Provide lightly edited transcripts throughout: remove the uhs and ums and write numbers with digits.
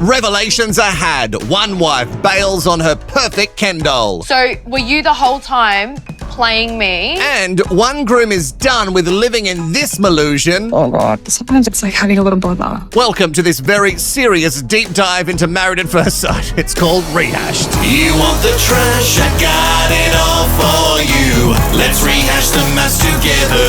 Revelations are had. One wife bails on her perfect Ken doll. So were you the whole time playing me? And one groom is done with living in this illusion. Oh God, sometimes it's like having a little bother. Welcome to this very serious deep dive into Married at First Sight. It's called Rehashed. You want the trash? I got it all for you. Let's rehash the mess together.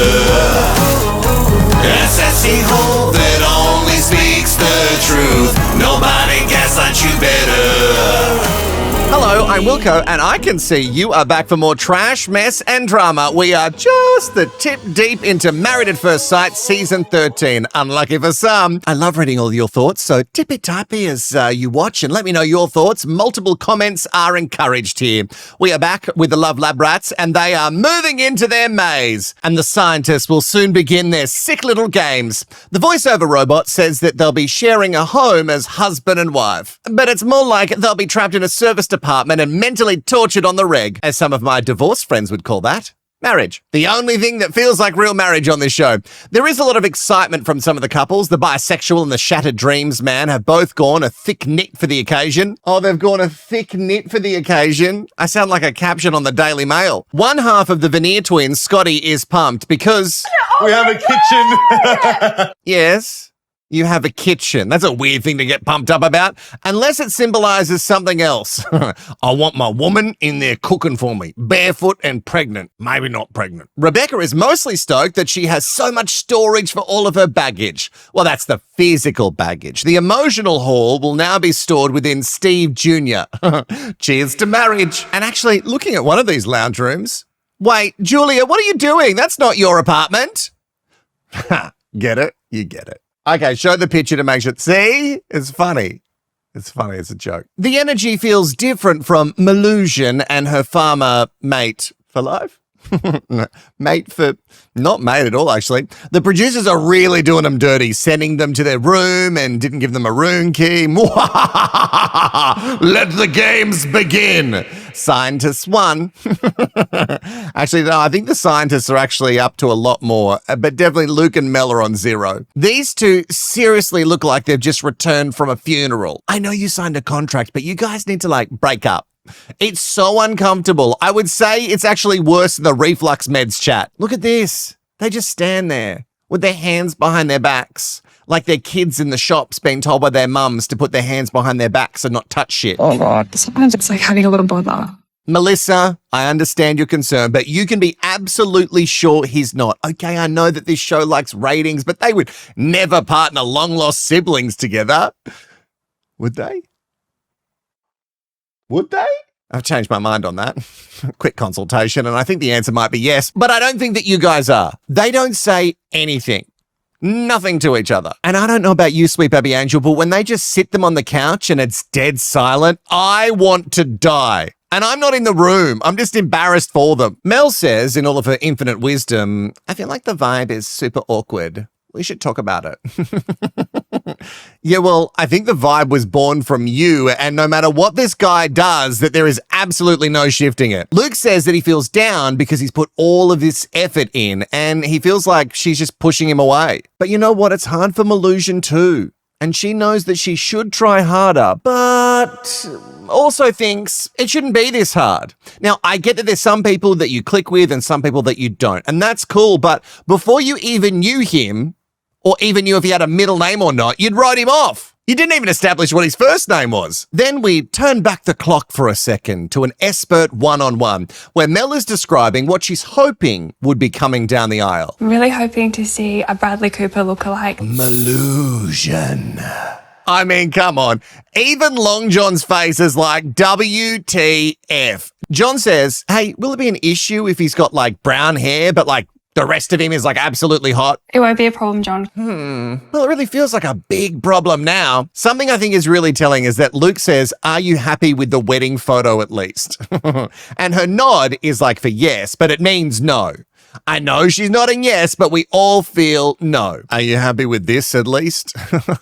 A sassy hole that only speaks the truth. Nobody gaslights you better. Hello, I'm Wilko, and I can see you are back for more trash, mess, and drama. We are just the tip deep into Married at First Sight Season 13. Unlucky for some. I love reading all your thoughts, so tippy-tappy as you watch and let me know your thoughts. Multiple comments are encouraged here. We are back with the Love Lab Rats, and they are moving into their maze. And the scientists will soon begin their sick little games. The voiceover robot says that they'll be sharing a home as husband and wife. But it's more like they'll be trapped in a service department and mentally tortured on the reg, as some of my divorced friends would call that. Marriage. The only thing that feels like real marriage on this show. There is a lot of excitement from some of the couples. The bisexual and the shattered dreams man have both gone a thick knit for the occasion. Oh, they've gone a thick knit for the occasion. I sound like a caption on the Daily Mail. One half of the Veneer twins, Scotty, is pumped because... We have a kitchen. Yes. You have a kitchen. That's a weird thing to get pumped up about, unless it symbolizes something else. I want my woman in there cooking for me, barefoot and pregnant. Maybe not pregnant. Rebecca is mostly stoked that she has so much storage for all of her baggage. Well, that's the physical baggage. The emotional haul will now be stored within Steve Jr. Cheers to marriage. And actually, looking at one of these lounge rooms. Wait, Julia, what are you doing? That's not your apartment. Get it? You get it. Okay, show the picture to make sure. See? It's funny. It's funny. It's a joke. The energy feels different from Melusion and her farmer mate for life. Mate for... Not mate at all, actually. The producers are really doing them dirty, sending them to their room and didn't give them a room key. Let the games begin. Scientists won. Actually, no, I think the scientists are actually up to a lot more, but definitely Luke and Mel are on 0. These two seriously look like they've just returned from a funeral. I know you signed a contract, but you guys need to, break up. It's so uncomfortable. I would say it's actually worse than the reflux meds chat. Look at this. They just stand there with their hands behind their backs, like they're kids in the shops being told by their mums to put their hands behind their backs and not touch shit. Oh God, sometimes it's like having a little bother. Melissa, I understand your concern, but you can be absolutely sure he's not. Okay, I know that this show likes ratings, but they would never partner long-lost siblings together. Would they? Would they? I've changed my mind on that. Quick consultation, and I think the answer might be yes, but I don't think that you guys are. They don't say anything. Nothing to each other. And I don't know about you, Sweet Baby Angel, but when they just sit them on the couch and it's dead silent, I want to die. And I'm not in the room. I'm just embarrassed for them. Mel says, in all of her infinite wisdom, I feel like the vibe is super awkward. We should talk about it. Yeah, well, I think the vibe was born from you, and no matter what this guy does, that there is absolutely no shifting it. Luke says that he feels down because he's put all of this effort in, and he feels like she's just pushing him away. But you know what? It's hard for Melusion too. And she knows that she should try harder, but also thinks it shouldn't be this hard. Now, I get that there's some people that you click with and some people that you don't, and that's cool, but before you even knew him, or even knew if he had a middle name or not, you'd write him off. You didn't even establish what his first name was. Then we turn back the clock for a second to an expert one-on-one, where Mel is describing what she's hoping would be coming down the aisle. I'm really hoping to see a Bradley Cooper lookalike. Melusion. I mean, come on. Even Long John's face is like, WTF. John says, hey, will it be an issue if he's got brown hair, but the rest of him is absolutely hot? It won't be a problem, John. Well, it really feels like a big problem now. Something I think is really telling is that Luke says, are you happy with the wedding photo at least? And her nod is for yes, but it means no. I know she's nodding yes, but we all feel no. Are you happy with this at least?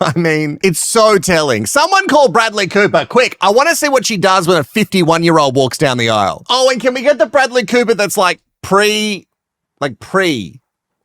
I mean, it's so telling. Someone call Bradley Cooper, quick. I want to see what she does when a 51-year-old walks down the aisle. Oh, and can we get the Bradley Cooper that's pre,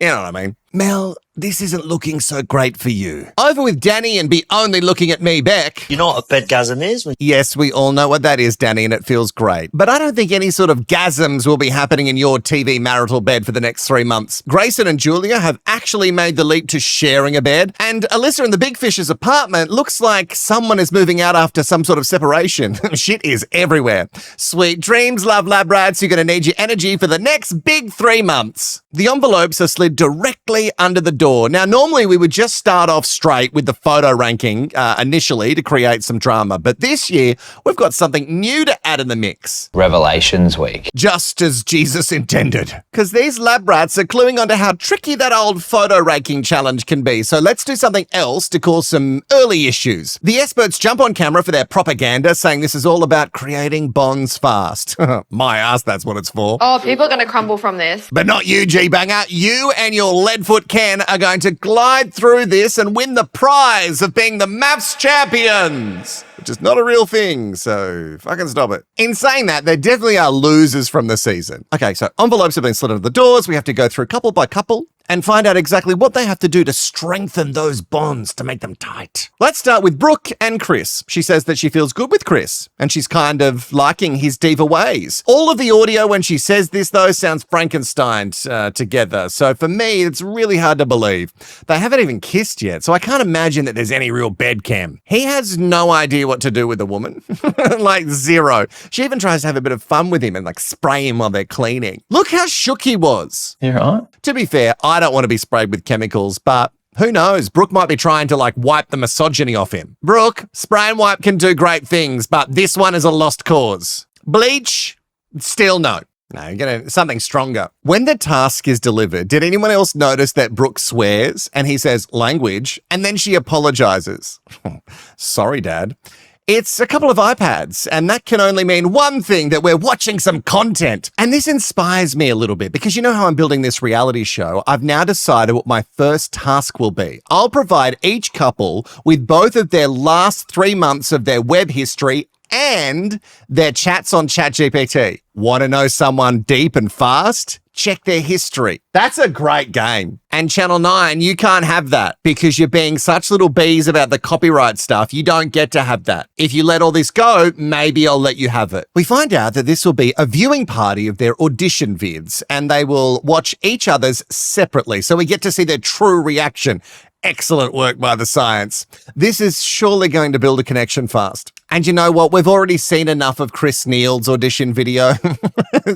you know what I mean? Mel, this isn't looking so great for you. Over with Danny and be only looking at me, Beck. You know what a bedgasm is? Yes, we all know what that is, Danny, and it feels great. But I don't think any sort of gasms will be happening in your TV marital bed for the next 3 months. Grayson and Julia have actually made the leap to sharing a bed, and Alyssa in the Big Fish's apartment looks like someone is moving out after some sort of separation. Shit is everywhere. Sweet dreams, love lab rats. You're going to need your energy for the next big 3 months. The envelopes are slid directly under the door. Now, normally we would just start off straight with the photo ranking initially to create some drama, but this year we've got something new to add in the mix. Revelations Week. Just as Jesus intended. Because these lab rats are cluing onto how tricky that old photo ranking challenge can be, so let's do something else to cause some early issues. The experts jump on camera for their propaganda, saying this is all about creating bonds fast. My ass, that's what it's for. Oh, people are going to crumble from this. But not you, G-Banger. You and your leadfoot Ken are going to glide through this and win the prize of being the MAFS champions, which is not a real thing, so fucking stop it. In saying that, there definitely are losers from the season. Okay, so envelopes have been slid under the doors. We have to go through couple by couple and find out exactly what they have to do to strengthen those bonds to make them tight. Let's start with Brooke and Chris. She says that she feels good with Chris and she's kind of liking his diva ways. All of the audio when she says this, though, sounds Frankensteined together. So for me, it's really hard to believe. They haven't even kissed yet, so I can't imagine that there's any real bed cam. He has no idea what to do with the woman. Like zero. She even tries to have a bit of fun with him and like spray him while they're cleaning. Look how shook he was. You right? To be fair, I don't want to be sprayed with chemicals, but who knows? Brooke might be trying to like wipe the misogyny off him. Brooke, spray and wipe can do great things, but this one is a lost cause. Bleach? Still no. No, you're going to something stronger. When the task is delivered, did anyone else notice that Brooke swears and he says language and then she apologizes? Sorry, Dad. It's a couple of iPads, and that can only mean one thing, that we're watching some content. And this inspires me a little bit because you know how I'm building this reality show? I've now decided what my first task will be. I'll provide each couple with both of their last 3 months of their web history and their chats on ChatGPT. Want to know someone deep and fast? Check their history. That's a great game. And Channel 9, you can't have that because you're being such little bees about the copyright stuff. You don't get to have that. If you let all this go, maybe I'll let you have it. We find out that this will be a viewing party of their audition vids and they will watch each other's separately. So we get to see their true reaction. Excellent work by the science. This is surely going to build a connection fast. And you know what? We've already seen enough of Chris Neal's audition video,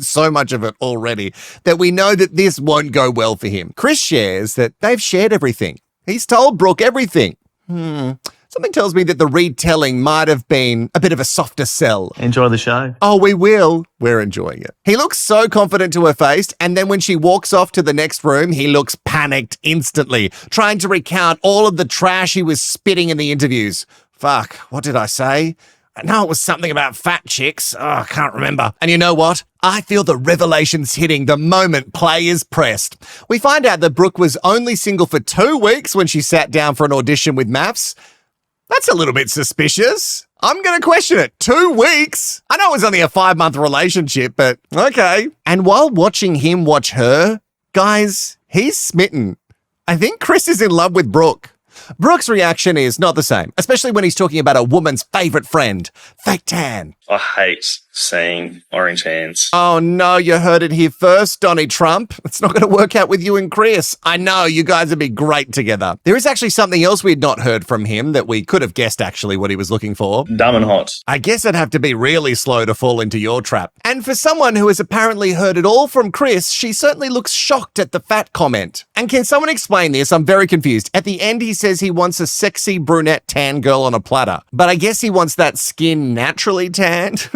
so much of it already, that we know that this won't go well for him. Chris shares that they've shared everything. He's told Brooke everything. Something tells me that the retelling might have been a bit of a softer sell. Enjoy the show. Oh, we will. We're enjoying it. He looks so confident to her face, and then when she walks off to the next room, he looks panicked instantly, trying to recount all of the trash he was spitting in the interviews. Fuck, what did I say? No, it was something about fat chicks. Oh, I can't remember. And you know what? I feel the revelations hitting the moment play is pressed. We find out that Brooke was only single for 2 weeks when she sat down for an audition with MAFS. That's a little bit suspicious. I'm going to question it. 2 weeks? I know it was only a 5-month relationship, but okay. And while watching him watch her, guys, he's smitten. I think Chris is in love with Brooke. Brooke's reaction is not the same, especially when he's talking about a woman's favorite friend, fake tan. I hate seeing orange hands. Oh no, you heard it here first, Donnie Trump. It's not going to work out with you and Chris. I know, you guys would be great together. There is actually something else we had not heard from him that we could have guessed actually what he was looking for. Dumb and hot. I guess I'd have to be really slow to fall into your trap. And for someone who has apparently heard it all from Chris, she certainly looks shocked at the fat comment. And can someone explain this? I'm very confused. At the end, he says he wants a sexy brunette tan girl on a platter. But I guess he wants that skin naturally tanned.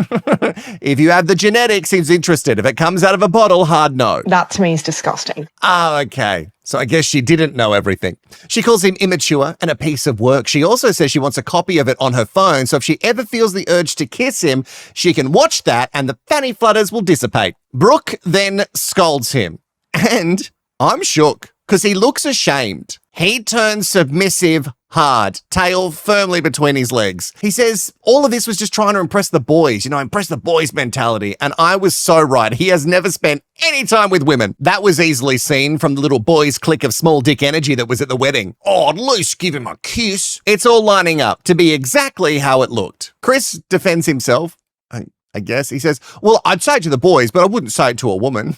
If you have the genetics, he's interested. If it comes out of a bottle, hard no. That to me is disgusting. Oh, okay. So I guess she didn't know everything. She calls him immature and a piece of work. She also says she wants a copy of it on her phone, so if she ever feels the urge to kiss him, she can watch that and the fanny flutters will dissipate. Brooke then scolds him. And I'm shook because he looks ashamed. He turns submissive hard, tail firmly between his legs. He says all of this was just trying to impress the boys, impress the boys mentality. And I was so right. He has never spent any time with women. That was easily seen from the little boys' clique of small dick energy that was at the wedding. Oh, at least give him a kiss. It's all lining up to be exactly how it looked. Chris defends himself. I guess. He says, well, I'd say it to the boys, but I wouldn't say it to a woman.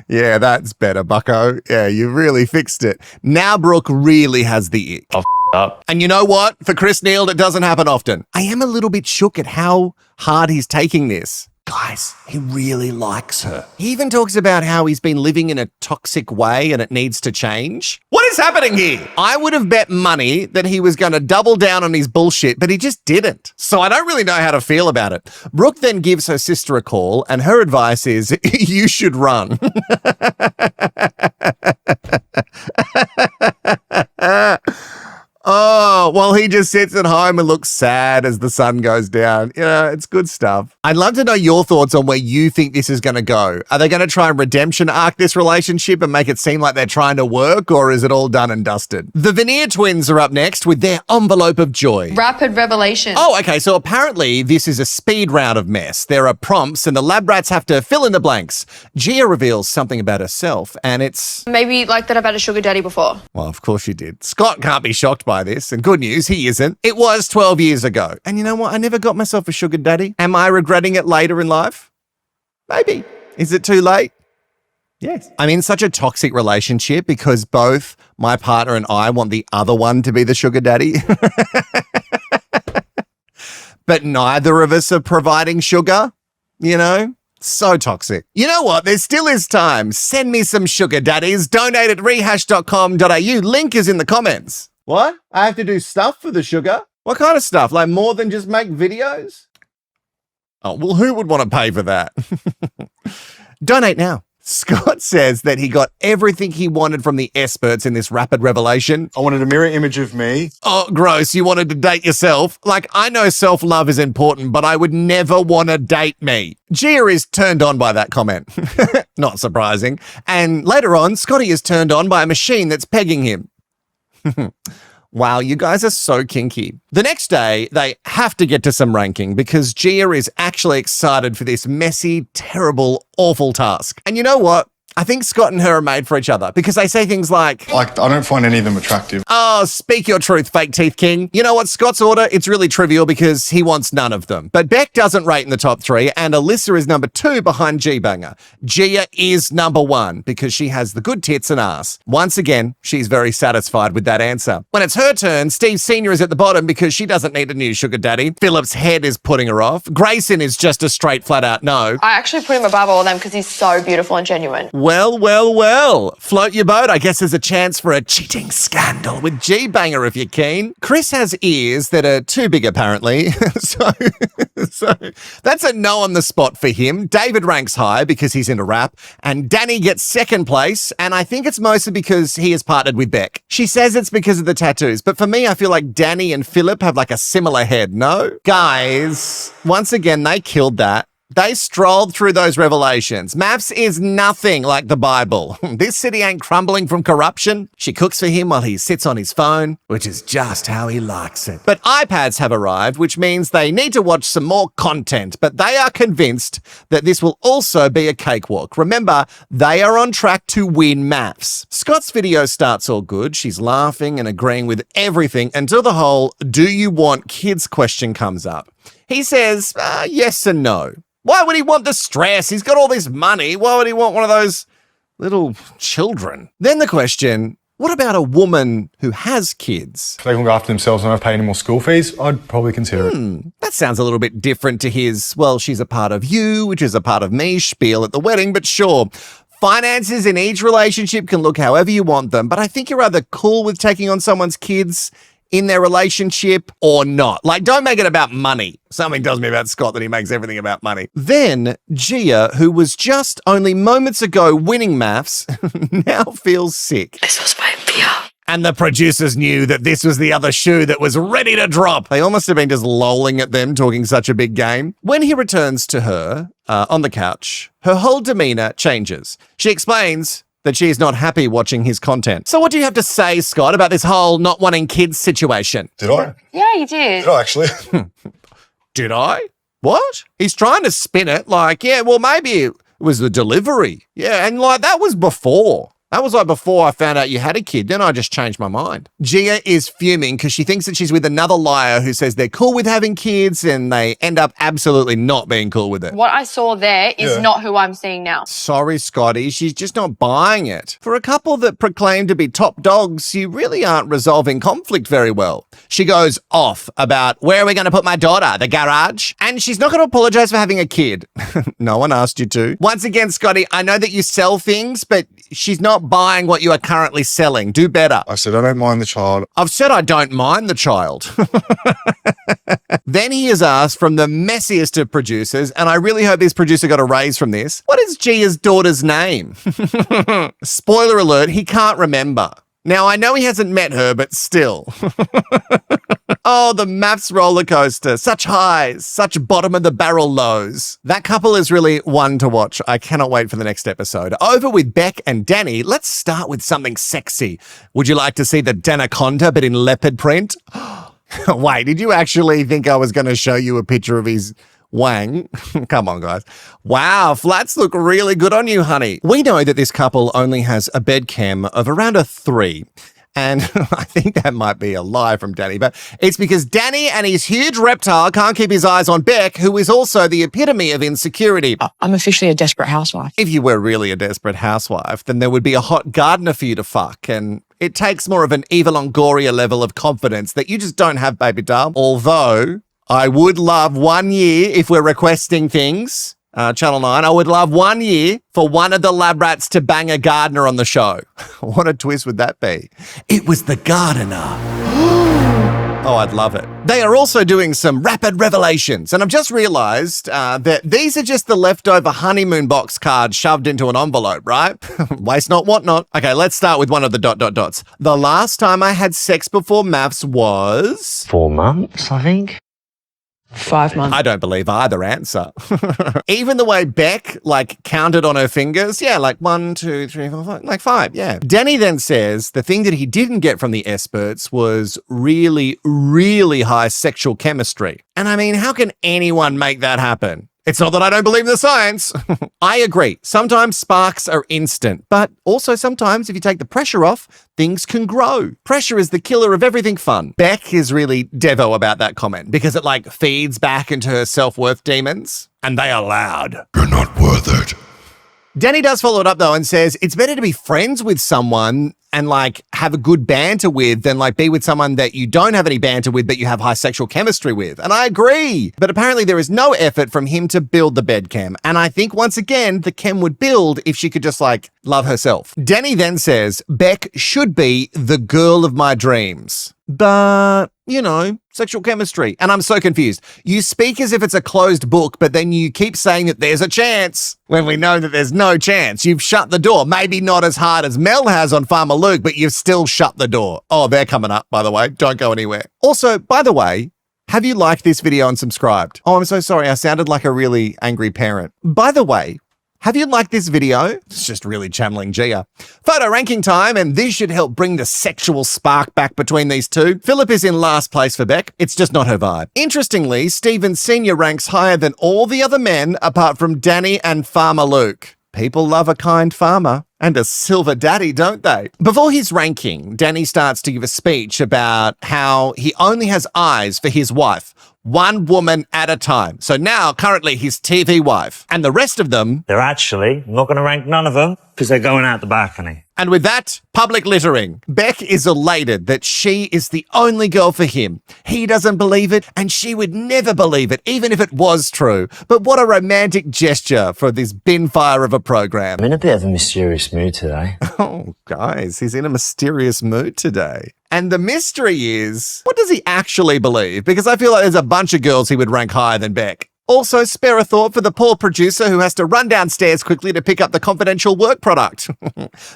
Yeah, that's better, bucko. Yeah, you really fixed it. Now Brooke really has the ick. Up. And you know what? For Chris Neal, it doesn't happen often. I am a little bit shook at how hard he's taking this. Guys, he really likes her. He even talks about how he's been living in a toxic way and it needs to change. What is happening here? I would have bet money that he was going to double down on his bullshit, but he just didn't. So I don't really know how to feel about it. Brooke then gives her sister a call and her advice is, you should run. Oh, well, he just sits at home and looks sad as the sun goes down. It's good stuff. I'd love to know your thoughts on where you think this is going to go. Are they going to try and redemption arc this relationship and make it seem like they're trying to work, or is it all done and dusted? The Veneer twins are up next with their envelope of joy. Rapid revelation. Oh, okay. So apparently this is a speed round of mess. There are prompts and the lab rats have to fill in the blanks. Gia reveals something about herself and it's... Maybe like that I've had a sugar daddy before. Well, of course you did. Scott can't be shocked by this. And good news, he isn't. It was 12 years ago. And you know what? I never got myself a sugar daddy. Am I regretting it later in life? Maybe. Is it too late? Yes. I'm in such a toxic relationship because both my partner and I want the other one to be the sugar daddy. But neither of us are providing sugar, So toxic. You know what? There still is time. Send me some sugar daddies. Donate at rehashed.com.au. Link is in the comments. What? I have to do stuff for the sugar? What kind of stuff? Like more than just make videos? Oh, well, who would want to pay for that? Donate now. Scott says that he got everything he wanted from the experts in this rapid revelation. I wanted a mirror image of me. Oh, gross. You wanted to date yourself? Like, I know self-love is important, but I would never want to date me. Gia is turned on by that comment. Not surprising. And later on, Scotty is turned on by a machine that's pegging him. Wow, you guys are so kinky. The next day, they have to get to some ranking because Gia is actually excited for this messy, terrible, awful task. And you know what? I think Scott and her are made for each other because they say things like, I don't find any of them attractive. Oh, speak your truth, fake teeth king. You know what? Scott's order, it's really trivial because he wants none of them. But Beck doesn't rate in the top 3 and Alyssa is number 2 behind G-Banger. Gia is number 1 because she has the good tits and ass. Once again, she's very satisfied with that answer. When it's her turn, Steve Sr. is at the bottom because she doesn't need a new sugar daddy. Philip's head is putting her off. Grayson is just a straight flat out no. I actually put him above all of them because he's so beautiful and genuine. Well. Float your boat. I guess there's a chance for a cheating scandal with G-Banger if you're keen. Chris has ears that are too big, apparently. so that's a no on the spot for him. David ranks high because he's into rap. And Danny gets second place. And I think it's mostly because he has partnered with Beck. She says it's because of the tattoos. But for me, I feel like Danny and Philip have like a similar head, no? Guys, once again, they killed that. They strolled through those revelations. MAFS is nothing like the Bible. This city ain't crumbling from corruption. She cooks for him while he sits on his phone, which is just how he likes it. But iPads have arrived, which means they need to watch some more content, but they are convinced that this will also be a cakewalk. Remember, they are on track to win MAFS. Scott's video starts all good. She's laughing and agreeing with everything until the whole "do you want kids" question comes up. He says yes and no. Why would he want the stress? He's got all this money. Why would he want one of those little children? Then the question, what about a woman who has kids? If they can look after themselves and not pay any more school fees, I'd probably consider it. That sounds a little bit different to his, well, she's a part of you, which is a part of me spiel at the wedding, but sure. Finances in each relationship can look however you want them, but I think you're either cool with taking on someone's kids in their relationship or not. Like, don't make it about money. Something tells me about Scott that he makes everything about money. Then Gia, who was just only moments ago winning MAFS, now feels sick. This was my fear. And the producers knew that this was the other shoe that was ready to drop. They almost have been just lolling at them talking such a big game. When he returns to her on the couch, her whole demeanor changes. She explains, that she is not happy watching his content. So what do you have to say, Scott, about this whole not wanting kids situation? Did I? Yeah, you did. Did I actually? Did I? What? He's trying to spin it like, yeah, well, maybe it was the delivery. Yeah, and like that was before. That was like before I found out you had a kid. Then I just changed my mind. Gia is fuming because she thinks that she's with another liar who says they're cool with having kids and they end up absolutely not being cool with it. What I saw there is not who I'm seeing now. Sorry, Scotty, she's just not buying it. For a couple that proclaim to be top dogs, you really aren't resolving conflict very well. She goes off about where are we going to put my daughter, the garage? And she's not going to apologize for having a kid. No one asked you to. Once again, Scotty, I know that you sell things, but she's not buying what you are currently selling. Do better. I said I don't mind the child. I've said I don't mind the child. Then he is asked from the messiest of producers, and I really hope this producer got a raise from this, what is Gia's daughter's name? Spoiler alert, he can't remember. Now, I know he hasn't met her, but still. Oh, the MAFS roller coaster. Such highs, such bottom of the barrel lows. That couple is really one to watch. I cannot wait for the next episode. Over with Beck and Danny, let's start with something sexy. Would you like to see the Danaconda but in leopard print? Wait, did you actually think I was going to show you a picture of his wang? Come on, guys. Wow, flats look really good on you, honey. We know that this couple only has a bed cam of around a 3. And I think that might be a lie from Danny, but it's because Danny and his huge reptile can't keep his eyes on Beck, who is also the epitome of insecurity. I'm officially a desperate housewife. If you were really a desperate housewife, then there would be a hot gardener for you to fuck, and it takes more of an Eva Longoria level of confidence that you just don't have, baby doll. Although, I would love 1 year, if we're requesting things, Channel 9, I would love 1 year for one of the lab rats to bang a gardener on the show. What a twist would that be? It was the gardener. Oh, I'd love it. They are also doing some rapid revelations, and I've just realized that these are just the leftover honeymoon box cards shoved into an envelope, right? Waste not, want not. Okay, let's start with one of the ... The last time I had sex before MAFS was... 4 months, I think. 5 months. I don't believe either answer. Even the way Beck, counted on her fingers. Yeah, 1, 2, 3, 4, 5, 5, yeah. Danny then says the thing that he didn't get from the experts was really, really high sexual chemistry. And I mean, how can anyone make that happen? It's not that I don't believe in the science. I agree. Sometimes sparks are instant, but also sometimes if you take the pressure off, things can grow. Pressure is the killer of everything fun. Beck is really devo about that comment because it feeds back into her self-worth demons, and they are loud. You're not worth it. Danny does follow it up though and says it's better to be friends with someone and have a good banter with than be with someone that you don't have any banter with but you have high sexual chemistry with. And I agree. But apparently there is no effort from him to build the bed cam. And I think once again the cam would build if she could just love herself. Danny then says Beck should be the girl of my dreams. But, sexual chemistry. And I'm so confused. You speak as if it's a closed book, but then you keep saying that there's a chance when we know that there's no chance. You've shut the door. Maybe not as hard as Mel has on Farmer Luke, but you've still shut the door. Oh, they're coming up, by the way. Don't go anywhere. Also, by the way, have you liked this video and subscribed? Oh, I'm so sorry. I sounded like a really angry parent. By the way, have you liked this video? It's just really channeling Gia. Photo ranking time, and this should help bring the sexual spark back between these two. Philip is in last place for Beck. It's just not her vibe. Interestingly, Stephen Sr. ranks higher than all the other men apart from Danny and Farmer Luke. People love a kind farmer and a silver daddy, don't they? Before his ranking, Danny starts to give a speech about how he only has eyes for his wife. One woman at a time. So now, currently, his TV wife. And the rest of them... They're actually not going to rank none of them because they're going out the balcony. And with that, public littering. Beck is elated that she is the only girl for him. He doesn't believe it, and she would never believe it, even if it was true. But what a romantic gesture for this bin fire of a program. I'm in a bit of a mysterious mood today. Oh, guys, he's in a mysterious mood today. And the mystery is, what does he actually believe? Because I feel like there's a bunch of girls he would rank higher than Beck. Also, spare a thought for the poor producer who has to run downstairs quickly to pick up the confidential work product.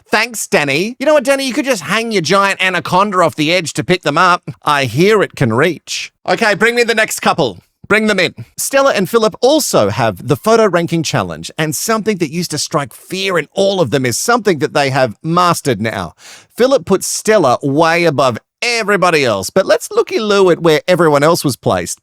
Thanks, Danny. You know what, Danny? You could just hang your giant anaconda off the edge to pick them up. I hear it can reach. Okay, bring me the next couple. Bring them in. Stella and Philip also have the photo ranking challenge, and something that used to strike fear in all of them is something that they have mastered now. Philip puts Stella way above everybody else, but let's looky-loo at where everyone else was placed.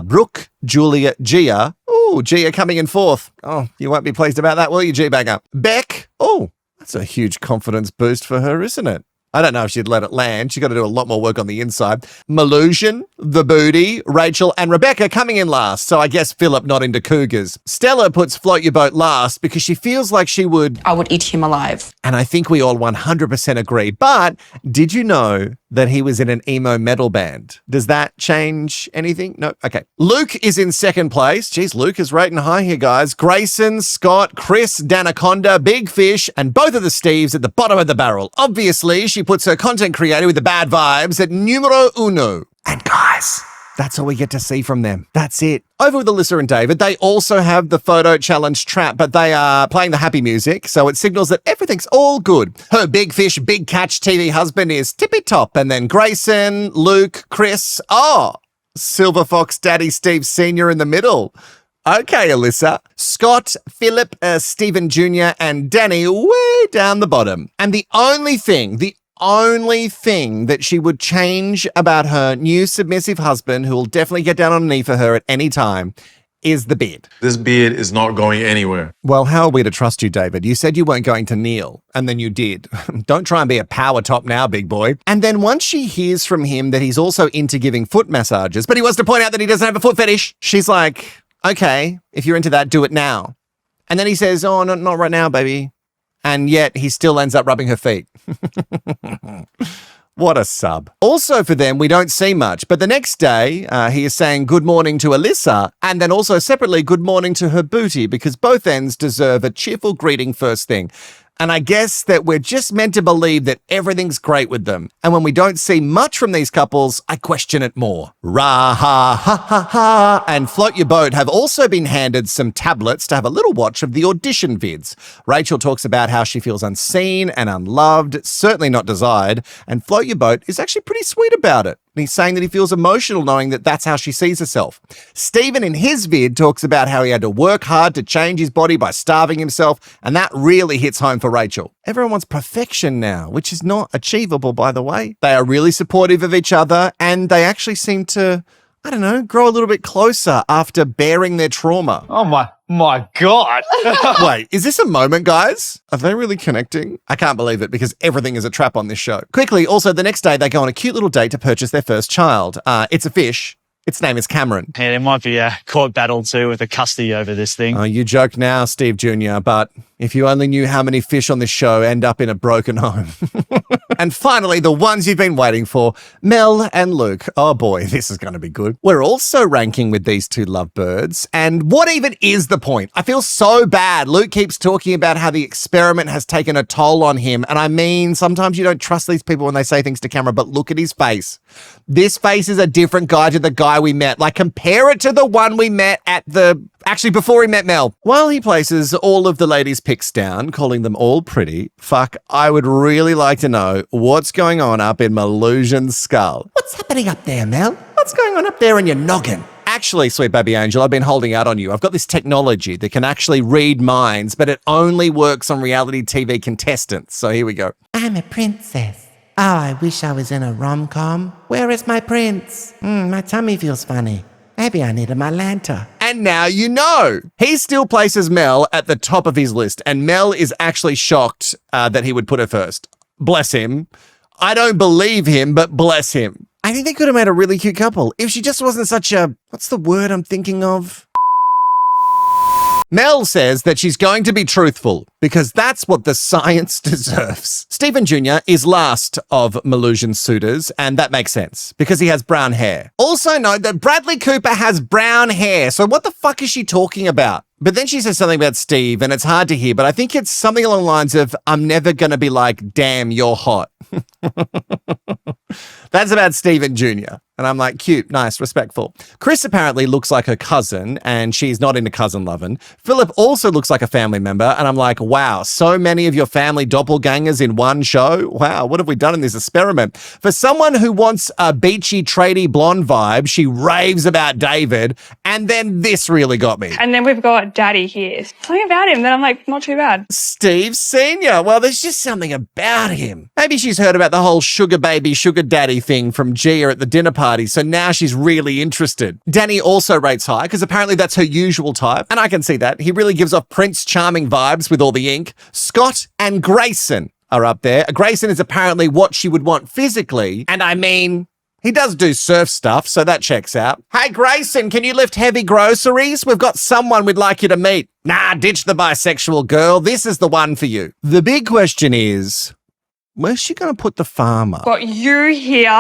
Brooke, Julia, Gia. Oh, Gia coming in fourth. Oh, you won't be pleased about that, will you, G-Bagger? Beck. Oh, that's a huge confidence boost for her, isn't it? I don't know if she'd let it land. She's got to do a lot more work on the inside. Malusian, The Booty, Rachel, and Rebecca coming in last. So I guess Philip not into cougars. Stella puts Float Your Boat last because she feels like she would... I would eat him alive. And I think we all 100% agree. But did you know that he was in an emo metal band? Does that change anything? No? Okay. Luke is in second place. Geez, Luke is rating high here, guys. Grayson, Scott, Chris, Danaconda, Big Fish, and both of the Steves at the bottom of the barrel. Obviously, she puts her content creator with the bad vibes at numero uno. And guys, that's all we get to see from them. That's it. Over with Alyssa and David, they also have the photo challenge trap, but they are playing the happy music, so it signals that everything's all good. Her big fish, big catch TV husband is tippy top, and then Grayson, Luke, Chris, Silver Fox Daddy Steve Sr. in the middle. Okay, Alyssa. Scott, Philip, Stephen Jr., and Danny way down the bottom. And the only thing that she would change about her new submissive husband, who will definitely get down on a knee for her at any time, is the beard. This beard is not going anywhere. Well, how are we to trust you, David? You said you weren't going to kneel, and then you did. Don't try and be a power top now, big boy. And then once she hears from him that he's also into giving foot massages, but he wants to point out that he doesn't have a foot fetish, she's like, okay, if you're into that, do it now. And then he says, oh, not right now, baby. And yet he still ends up rubbing her feet. What a sub. Also for them, we don't see much, but the next day he is saying good morning to Alyssa, and then also separately good morning to her booty, because both ends deserve a cheerful greeting first thing. And I guess that we're just meant to believe that everything's great with them. And when we don't see much from these couples, I question it more. Ra-ha-ha-ha-ha and Float Your Boat have also been handed some tablets to have a little watch of the audition vids. Rachel talks about how she feels unseen and unloved, certainly not desired, and Float Your Boat is actually pretty sweet about it. He's saying that he feels emotional knowing that that's how she sees herself. Stephen in his vid talks about how he had to work hard to change his body by starving himself, and that really hits home for Rachel. Everyone wants perfection now, which is not achievable, by the way. They are really supportive of each other, and they actually seem to, I don't know, grow a little bit closer after bearing their trauma. Oh my God. Wait, is this a moment, guys? Are they really connecting? I can't believe it because everything is a trap on this show. Quickly, also the next day they go on a cute little date to purchase their first child. It's a fish. Its name is Cameron. Yeah, there might be a court battle too with a custody over this thing. Oh, you joke now, Steve Jr., but if you only knew how many fish on this show end up in a broken home. And finally, the ones you've been waiting for, Mel and Luke. Oh boy, this is going to be good. We're also ranking with these two lovebirds. And what even is the point? I feel so bad. Luke keeps talking about how the experiment has taken a toll on him. And I mean, sometimes you don't trust these people when they say things to camera, but look at his face. This face is a different guy to the guy we met. Like, compare it to the one we met actually before he met Mel. While he places all of the ladies' pics down, calling them all pretty, I would really like to know what's going on up in Malusian's skull. What's happening up there, Mel? What's going on up there in your noggin? Actually, sweet baby angel, I've been holding out on you. I've got this technology that can actually read minds, but it only works on reality TV contestants. So here we go. I'm a princess. Oh, I wish I was in a rom-com. Where is my prince? My tummy feels funny. Maybe I need a Mylanta. And now you know. He still places Mel at the top of his list, and Mel is actually shocked that he would put her first. Bless him. I don't believe him, but bless him. I think they could have made a really cute couple if she just wasn't such a, what's the word I'm thinking of? Mel says that she's going to be truthful because that's what the science deserves. Stephen Jr. is last of Malusian's suitors, and that makes sense because he has brown hair. Also note that Bradley Cooper has brown hair, so what the fuck is she talking about? But then she says something about Steve, and it's hard to hear, but I think it's something along the lines of, I'm never going to be like, damn, you're hot. That's about Stephen Jr. And I'm like, cute, nice, respectful. Chris apparently looks like her cousin, and she's not into cousin loving. Philip also looks like a family member, and I'm like, wow, so many of your family doppelgangers in one show. Wow, what have we done in this experiment? For someone who wants a beachy, tradie blonde vibe, she raves about David, and then this really got me. And then we've got Daddy here. Something about him that I'm like, not too bad. Steve Sr. Well, there's just something about him. Maybe she's heard about the whole sugar baby, sugar daddy thing from Gia at the dinner party, so now she's really interested. Danny also rates high because apparently that's her usual type, and I can see that. He really gives off Prince Charming vibes with all the ink. Scott and Grayson are up there. Grayson is apparently what she would want physically, and I mean, he does do surf stuff, so that checks out. Hey, Grayson, can you lift heavy groceries? We've got someone we'd like you to meet. Nah, ditch the bisexual girl. This is the one for you. The big question is, where's she going to put the farmer? Got you here.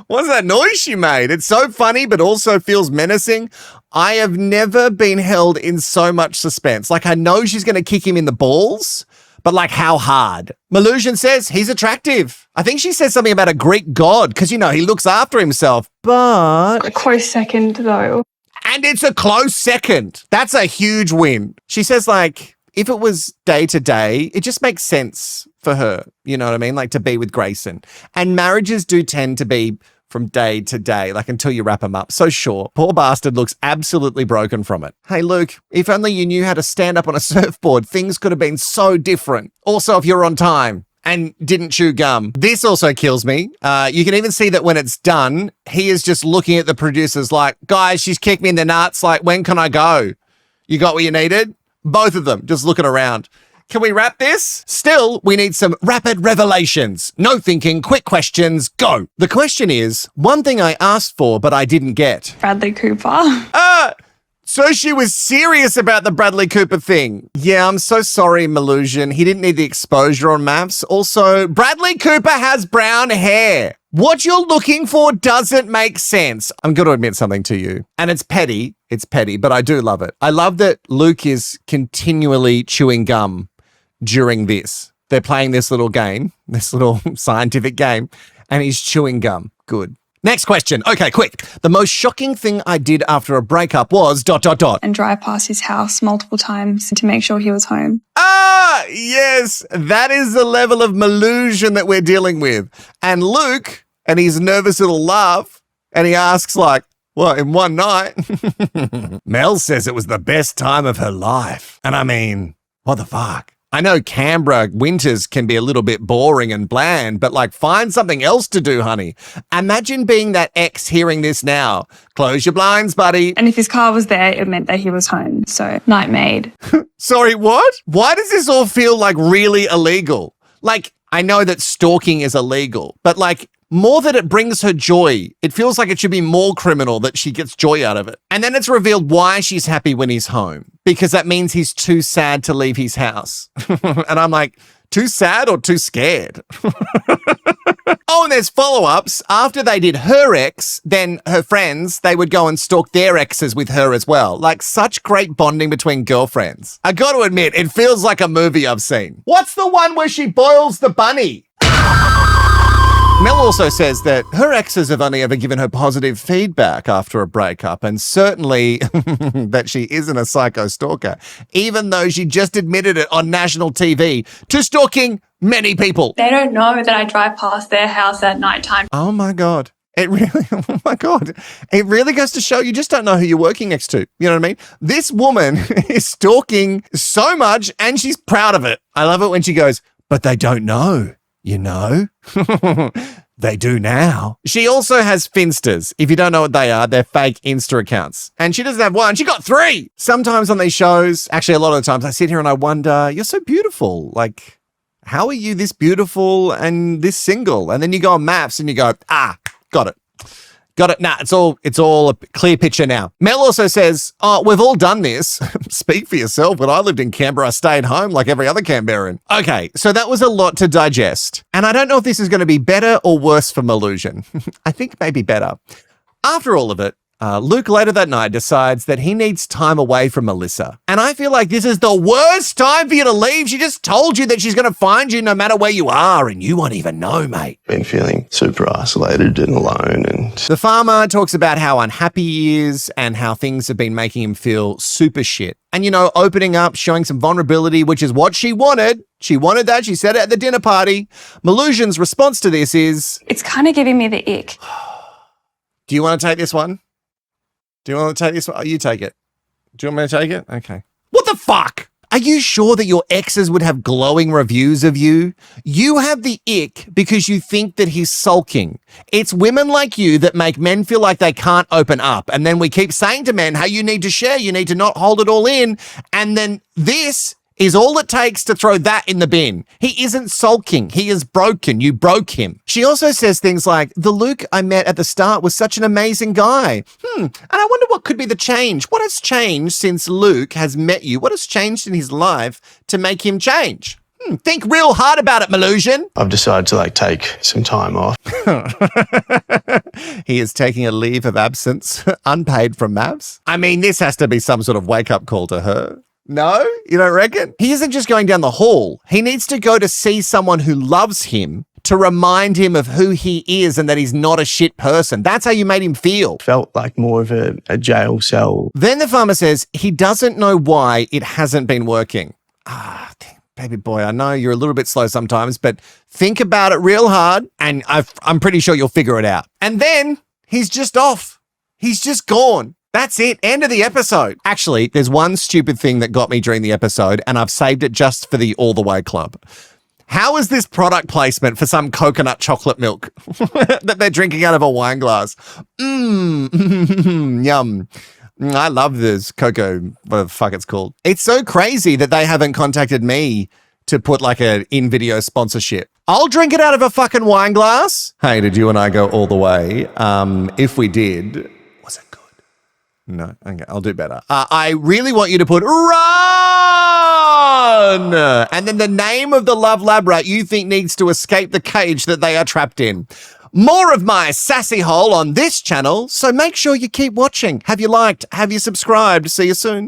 What's that noise she made? It's so funny, but also feels menacing. I have never been held in so much suspense. Like, I know she's going to kick him in the balls, but like, how hard? Melusion says he's attractive. I think she says something about a Greek god because, you know, he looks after himself, but... A close second, though. And it's a close second. That's a huge win. She says, like, if it was day to day, it just makes sense for her. You know what I mean? Like, to be with Grayson. And marriages do tend to be from day to day, like until you wrap them up. So sure, poor bastard looks absolutely broken from it. Hey, Luke, if only you knew how to stand up on a surfboard, things could have been so different. Also, if you're on time and didn't chew gum. This also kills me. You can even see that when it's done, he is just looking at the producers like, guys, she's kicked me in the nuts. Like, when can I go? You got what you needed? Both of them just looking around. Can we wrap this? Still, we need some rapid revelations. No thinking, quick questions, go. The question is, one thing I asked for, but I didn't get. Bradley Cooper. So she was serious about the Bradley Cooper thing. Yeah, I'm so sorry, Melusion. He didn't need the exposure on MAFS. Also, Bradley Cooper has brown hair. What you're looking for doesn't make sense. I'm going to admit something to you. And it's petty, but I do love it. I love that Luke is continually chewing gum during this. They're playing this little game, this little scientific game, and he's chewing gum. Good. Next question. Okay, quick. The most shocking thing I did after a breakup was ... And drive past his house multiple times to make sure he was home. Ah, yes. That is the level of Melusion that we're dealing with. And Luke, and his nervous little laugh, and he asks like, well, in one night. Mel says it was the best time of her life. And I mean, what the fuck? I know Canberra winters can be a little bit boring and bland, but like, find something else to do, honey. Imagine being that ex hearing this now. Close your blinds, buddy. And if his car was there, it meant that he was home. So, night maid. Sorry, what? Why does this all feel like really illegal? Like, I know that stalking is illegal, but like, more that it brings her joy. It feels like it should be more criminal that she gets joy out of it. And then it's revealed why she's happy when he's home, because that means he's too sad to leave his house. And I'm like, too sad or too scared? Oh, and there's follow-ups. After they did her ex, then her friends, they would go and stalk their exes with her as well. Like, such great bonding between girlfriends. I got to admit, it feels like a movie I've seen. What's the one where she boils the bunny? Mel also says that her exes have only ever given her positive feedback after a breakup, and certainly that she isn't a psycho stalker, even though she just admitted it on national TV to stalking many people. They don't know that I drive past their house at nighttime. Oh my God. It really goes to show you just don't know who you're working next to. You know what I mean? This woman is stalking so much and she's proud of it. I love it when she goes, but they don't know. You know, they do now. She also has Finsters. If you don't know what they are, they're fake Insta accounts. And she doesn't have one, she got 3. Sometimes on these shows, actually a lot of the times I sit here and I wonder, you're so beautiful. Like, how are you this beautiful and this single? And then you go on MAFS and you go, got it. Got it. Nah, it's all a clear picture now. Mel also says, oh, we've all done this. Speak for yourself. When I lived in Canberra, I stayed home like every other Canberran. Okay, so that was a lot to digest. And I don't know if this is going to be better or worse for Melusion. I think maybe better. After all of it, Luke later that night decides that he needs time away from Alyssa. And I feel like this is the worst time for you to leave. She just told you that she's going to find you no matter where you are, and you won't even know, mate. Been feeling super isolated and alone. And the farmer talks about how unhappy he is and how things have been making him feel super shit. And, you know, opening up, showing some vulnerability, which is what she wanted. She wanted that. She said it at the dinner party. Melusion's response to this is, It's kind of giving me the ick. do you want to take this one? Do you want to take this one? Oh, you take it. Do you want me to take it? Okay. What the fuck? Are you sure that your exes would have glowing reviews of you? You have the ick because you think that he's sulking. It's women like you that make men feel like they can't open up. And then we keep saying to men, hey, you need to share. You need to not hold it all in. And then this is all it takes to throw that in the bin. He isn't sulking. He is broken. You broke him. She also says things like, the Luke I met at the start was such an amazing guy. And I wonder what could be the change. What has changed since Luke has met you? What has changed in his life to make him change? Think real hard about it, Melusion. I've decided to take some time off. He is taking a leave of absence, unpaid from MAFS. I mean, this has to be some sort of wake-up call to her. No? You don't reckon? He isn't just going down the hall. He needs to go to see someone who loves him to remind him of who he is and that he's not a shit person. That's how you made him feel. Felt like more of a jail cell. Then the farmer says he doesn't know why it hasn't been working. Baby boy, I know you're a little bit slow sometimes, but think about it real hard and I'm pretty sure you'll figure it out. And then he's just off. He's just gone. That's it. End of the episode. Actually, there's one stupid thing that got me during the episode, and I've saved it just for the All the Way Club. How is this product placement for some coconut chocolate milk that they're drinking out of a wine glass? Yum. I love this cocoa, whatever the fuck it's called. It's so crazy that they haven't contacted me to put an in-video sponsorship. I'll drink it out of a fucking wine glass. Hey, did you and I go all the way? If we did, was it good? No, okay, I'll do better. I really want you to put run, and then the name of the love lab rat you think needs to escape the cage that they are trapped in. More of my sassy hole on this channel, so make sure you keep watching. Have you liked? Have you subscribed? See you soon.